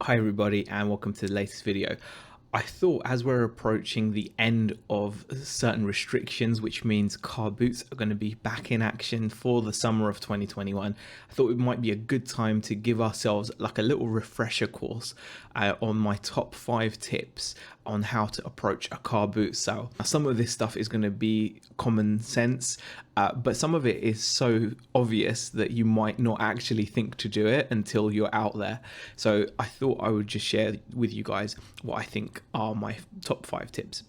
Hi everybody and welcome to the latest video. I thought as we're approaching the end of certain restrictions, which means car boots are going to be back in action for the summer of 2021, I thought it might be a good time to give ourselves like a little refresher course on my top 5 tips on how to approach a car boot sale. Now, some of this stuff is going to be common sense, but some of it is so obvious that you might not actually think to do it until you're out there. So I thought I would just share with you guys what I think are my top 5 tips.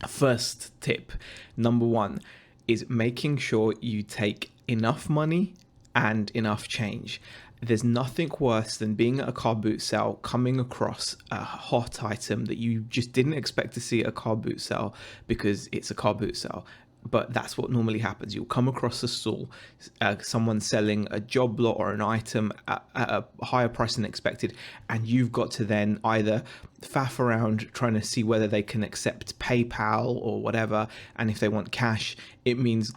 First tip, number 1, is making sure you take enough money and enough change. There's nothing worse than being at a car boot sale, coming across a hot item that you just didn't expect to see at a car boot sale because it's a car boot sale. But that's what normally happens. You'll come across a stall, someone selling a job lot or an item at a higher price than expected, and you've got to then either faff around trying to see whether they can accept PayPal or whatever, and if they want cash, it means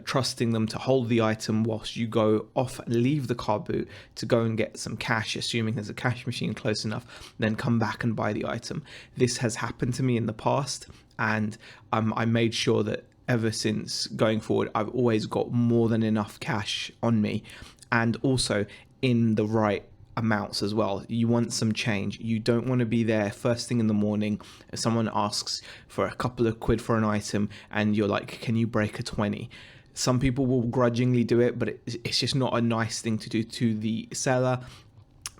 trusting them to hold the item whilst you go off and leave the car boot to go and get some cash, assuming there's a cash machine close enough, then come back and buy the item. This has happened to me in the past, and I made sure that ever since going forward, I've always got more than enough cash on me, and also in the right amounts as well. You want some change. You don't want to be there first thing in the morning. If someone asks for a couple of quid for an item and you're like, can you break a 20? Some people will grudgingly do it, but it's just not a nice thing to do to the seller.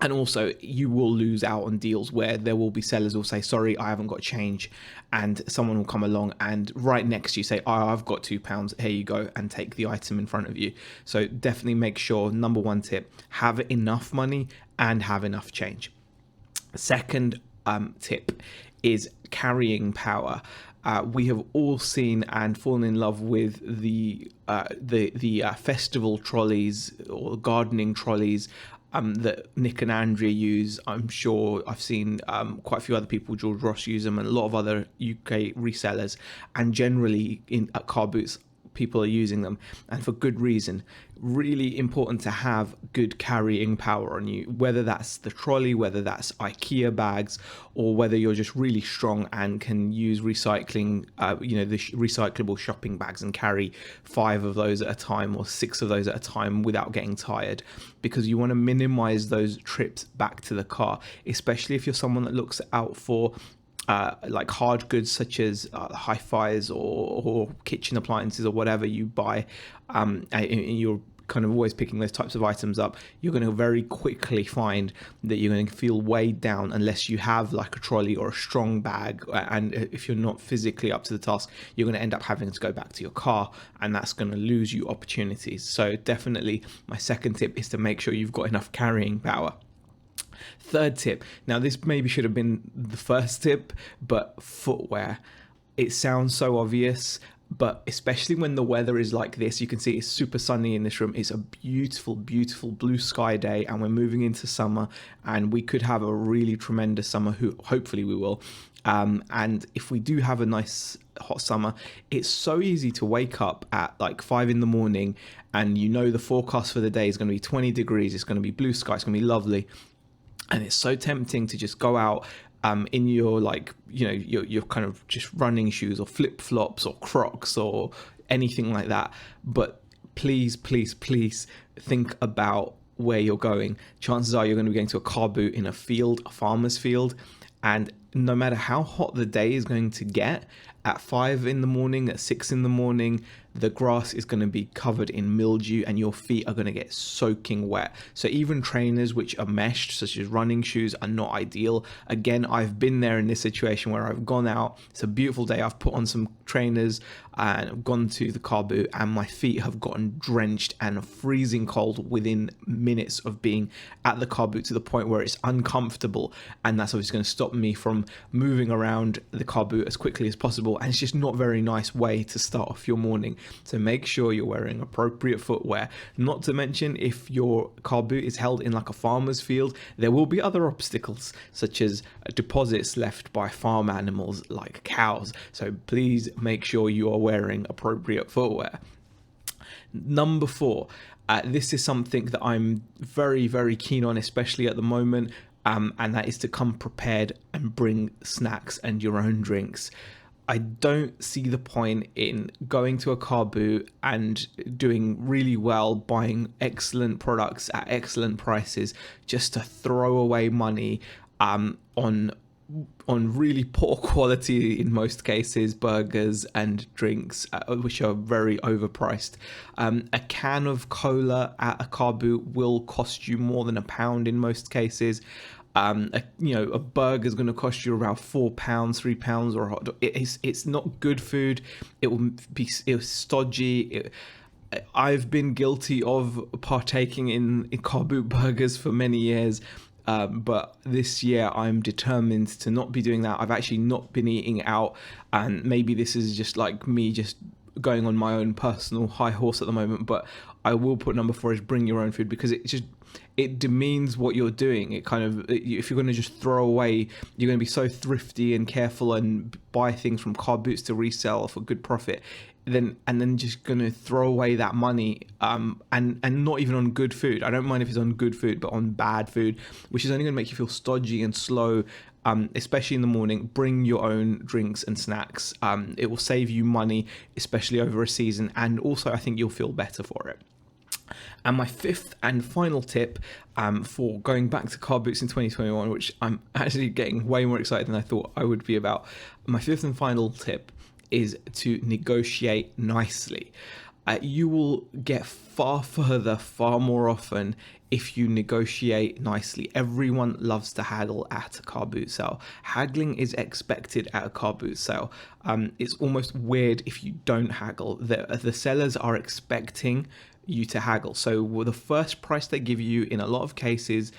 And also, you will lose out on deals where there will be sellers who will say, sorry, I haven't got change. And someone will come along and right next to you say, oh, I've got £2, here you go, and take the item in front of you. So definitely make sure, number 1 tip, have enough money and have enough change. Second tip is carrying power. We have all seen and fallen in love with the festival trolleys or gardening trolleys that Nick and Andrea use. I'm sure I've seen quite a few other people, George Ross, use them, and a lot of other UK resellers, and generally at car boots people are using them, and for good reason. Really important to have good carrying power on you, whether that's the trolley, whether that's IKEA bags, or whether you're just really strong and can use recycling, the recyclable shopping bags and carry 5 of those at a time or 6 of those at a time without getting tired, because you want to minimize those trips back to the car, especially if you're someone that looks out for like hard goods such as hi-fis or kitchen appliances or whatever you buy, and you're kind of always picking those types of items up. You're going to very quickly find that you're going to feel weighed down unless you have like a trolley or a strong bag, and if you're not physically up to the task, you're going to end up having to go back to your car, and that's going to lose you opportunities. So definitely my second tip is to make sure you've got enough carrying power. Third tip, now this maybe should have been the first tip, but footwear. It sounds so obvious, but especially when the weather is like this, you can see it's super sunny in this room. It's a beautiful, beautiful blue sky day, and we're moving into summer, and we could have a really tremendous summer, hopefully we will. And if we do have a nice hot summer, it's so easy to wake up at like 5 in the morning, and you know the forecast for the day is going to be 20 degrees, it's going to be blue sky, it's going to be lovely. And it's so tempting to just go out in your your kind of just running shoes or flip-flops or Crocs or anything like that. But please, please, please think about where you're going. Chances are you're going to be going to a car boot in a field, a farmer's field. And no matter how hot the day is going to get, at 5 in the morning, at 6 in the morning, the grass is going to be covered in mildew and your feet are going to get soaking wet. So even trainers which are meshed, such as running shoes, are not ideal. Again, I've been there in this situation where I've gone out, it's a beautiful day, I've put on some trainers and I've gone to the car boot, and my feet have gotten drenched and freezing cold within minutes of being at the car boot, to the point where it's uncomfortable, and that's obviously going to stop me from moving around the car boot as quickly as possible, and it's just not a very nice way to start off your morning. So make sure you're wearing appropriate footwear. Not to mention, if your car boot is held in like a farmer's field, there will be other obstacles such as deposits left by farm animals like cows. So please make sure you are wearing appropriate footwear. Number 4, this is something that I'm very, very keen on, especially at the moment. and that is to come prepared and bring snacks and your own drinks. I don't see the point in going to a car boot and doing really well, buying excellent products at excellent prices, just to throw away money on really poor quality, in most cases, burgers and drinks, which are very overpriced. A can of cola at a car boot will cost you more than £1 in most cases. A burger is going to cost you around £4, £3, or a hot dog. It's not good food. It's stodgy. I've been guilty of partaking in car boot burgers for many years. But this year I'm determined to not be doing that. I've actually not been eating out, and maybe this is just like me just going on my own personal high horse at the moment, but I will put number 4 is bring your own food, because it demeans what you're doing. It kind of, if you're going to just throw away, you're going to be so thrifty and careful and buy things from car boots to resell for good profit, then just going to throw away that money, and not even on good food. I don't mind if it's on good food, but on bad food, which is only going to make you feel stodgy and slow, especially in the morning. Bring your own drinks and snacks. It will save you money, especially over a season, and also I think you'll feel better for it. And my 5th and final tip for going back to car boots in 2021, which I'm actually getting way more excited than I thought I would be about. My 5th and final tip is to negotiate nicely. You will get far further, far more often if you negotiate nicely. Everyone loves to haggle at a car boot sale. Haggling is expected at a car boot sale. It's almost weird if you don't haggle. The sellers are expecting you to haggle. So the first price they give you in a lot of cases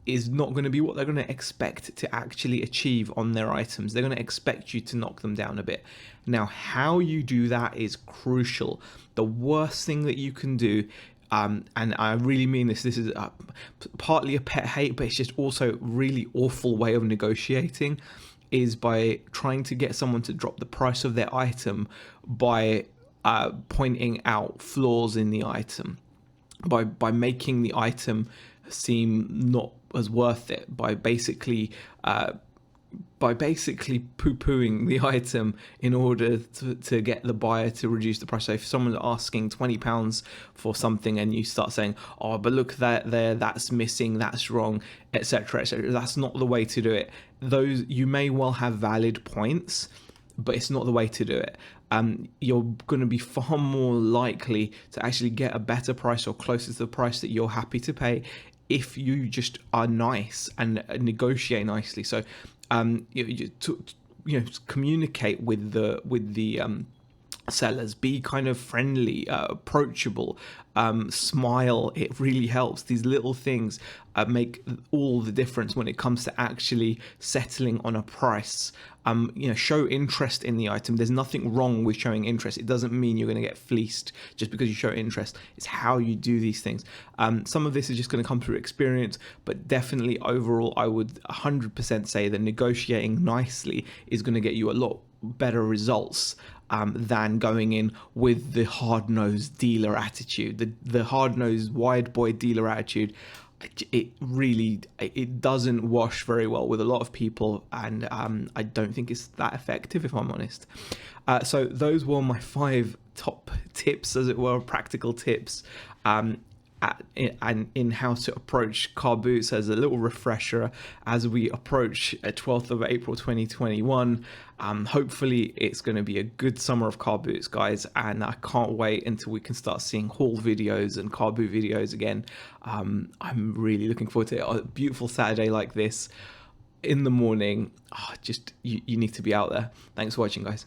is not going to be what they're going to expect to actually achieve on their items. They're going to expect you to knock them down a bit. Now, how you do that is crucial. The worst thing that you can do, and I really mean this is partly a pet hate, but it's just also really awful way of negotiating, is by trying to get someone to drop the price of their item by pointing out flaws in the item, by making the item seem not as worth it, by basically poo-pooing the item in order to get the buyer to reduce the price. So if someone's asking £20 for something and you start saying, oh, but look, that there, that's missing, that's wrong, etc., etc., that's not the way to do it. Those, you may well have valid points, but it's not the way to do it. You're going to be far more likely to actually get a better price or closer to the price that you're happy to pay if you just are nice and negotiate nicely. So communicate with the sellers, be kind of friendly, approachable, smile. It really helps. These little things make all the difference when it comes to actually settling on a price. Show interest in the item. There's nothing wrong with showing interest. It doesn't mean you're going to get fleeced just because you show interest. It's how you do these things. Some of this is just going to come through experience, but definitely overall, I would 100% say that negotiating nicely is going to get you a lot better results than going in with the hard-nosed dealer attitude, the hard-nosed wide boy dealer attitude. It doesn't wash very well with a lot of people, and I don't think it's that effective, if I'm honest. So those were my 5 top tips, as it were, practical tips in how to approach car boots, as a little refresher as we approach 12th of April 2021. Hopefully it's going to be a good summer of car boots, guys, and I can't wait until we can start seeing haul videos and car boot videos again. I'm really looking forward to it. A beautiful Saturday like this in the morning. You need to be out there. Thanks for watching, guys.